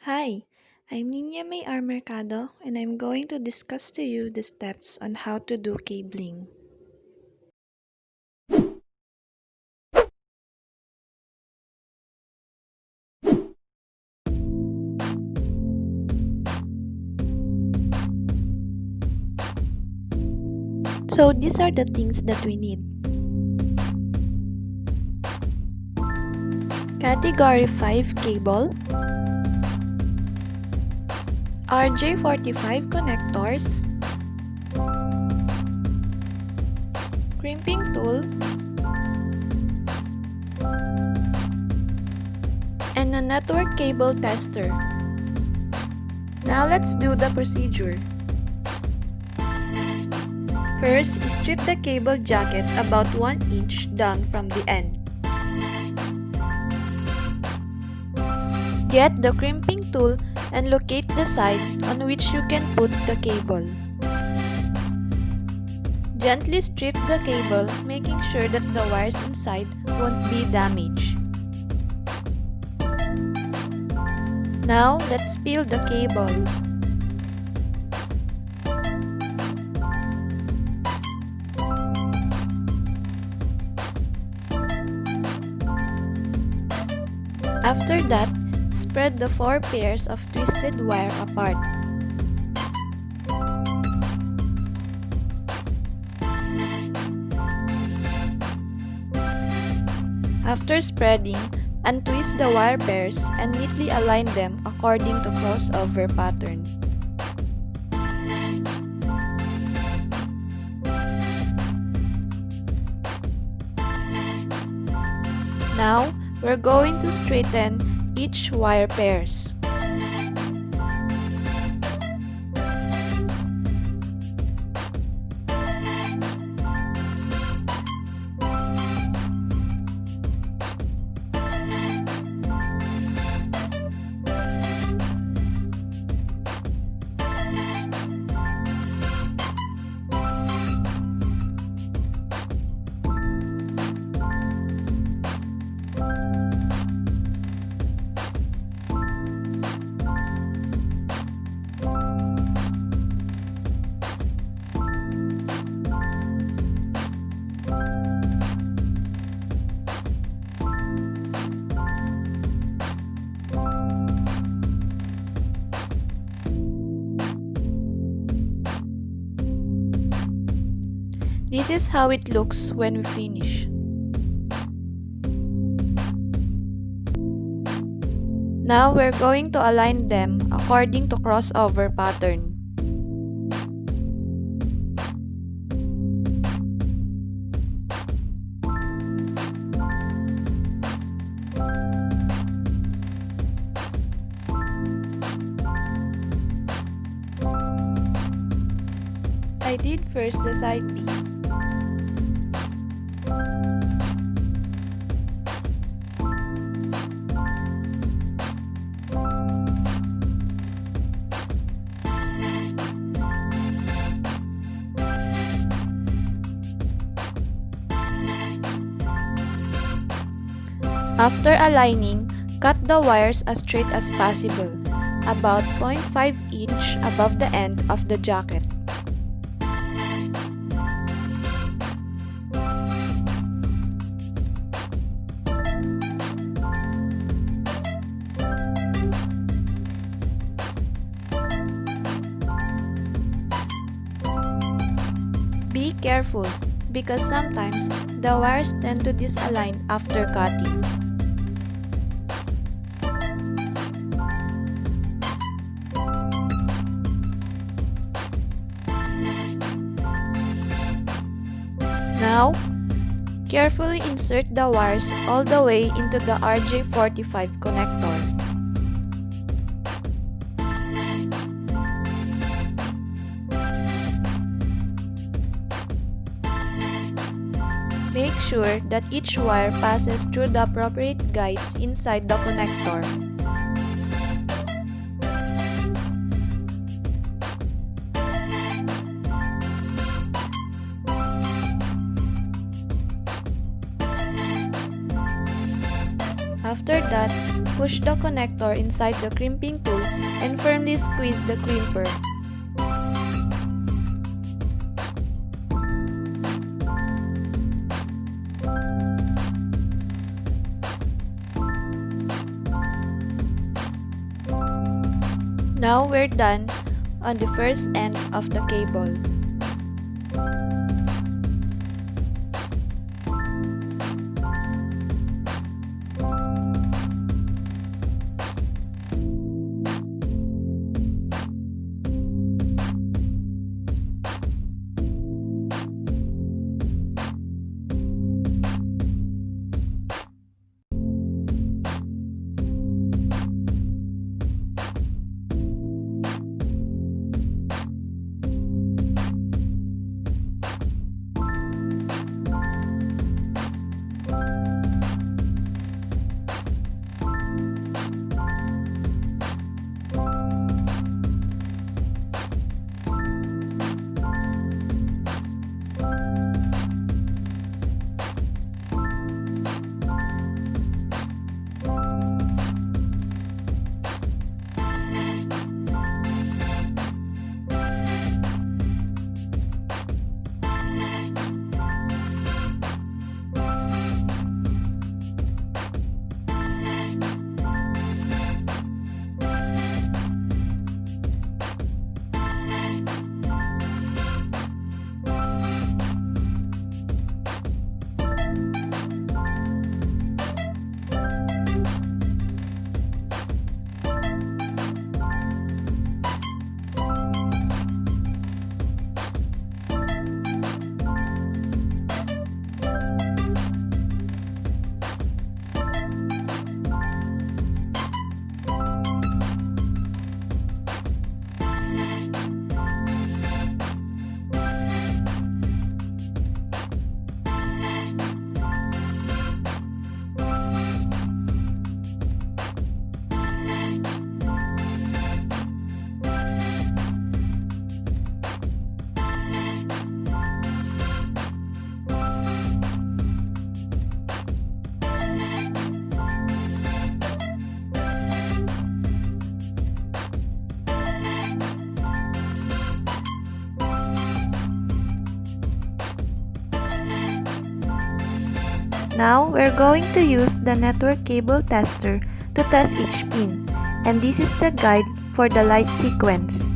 Hi, I'm Nina May R. Mercado and I'm going to discuss to you the steps on how to do cabling. So these are the things that we need. Category 5 cable, RJ45 connectors, crimping tool, and a network cable tester. Now let's do the procedure. First, strip the cable jacket about 1 inch down from the end. Get the crimping tool and locate the side on which you can put the cable. Gently strip the cable, making sure that the wires inside won't be damaged. Now, let's peel the cable. After that, spread the 4 pairs of twisted wire apart. After spreading, untwist the wire pairs and neatly align them according to crossover pattern. Now, we're going to straighten each wire pairs. This is how it looks when we finish. Now we're going to align them according to crossover pattern. I did first the side B. After aligning, cut the wires as straight as possible, about 0.5 inch above the end of the jacket. Be careful, because sometimes the wires tend to disalign after cutting. Now, carefully insert the wires all the way into the RJ45 connector. Make sure that each wire passes through the appropriate guides inside the connector. After that, push the connector inside the crimping tool and firmly squeeze the crimper. Now we're done on the first end of the cable. Now, we're going to use the network cable tester to test each pin, and this is the guide for the light sequence.